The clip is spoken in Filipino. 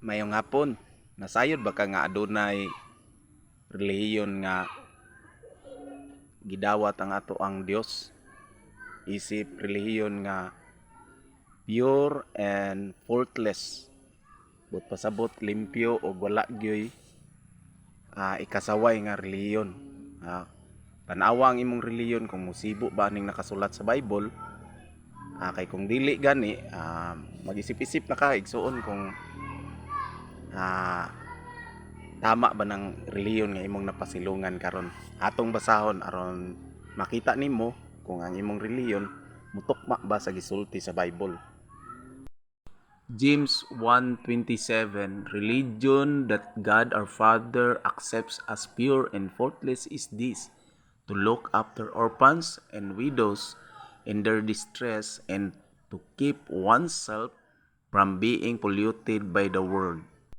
Mayong hapon, nasayod ba ka nga adunay relihiyon nga gidawat ang ato ang Dios? Isip relihiyon nga pure and faultless. But pasabot limpyo o wala gyoy ikasaway nga relihiyon. Tanawa ang imong relihiyon kung musibo ba ning nakasulat sa Bible. Kay kung dili gani, mag-isip-isip na ka igsuon kung ah, tama ba ng reliyon nga imong napasilungan karon. Atong basahon aron makita nimo kung ang imong reliyon mutukma ba sa gisulti sa Bible. James 1:27 Religion that God our Father accepts as pure and faultless is this: to look after orphans and widows in their distress and to keep oneself from being polluted by the world.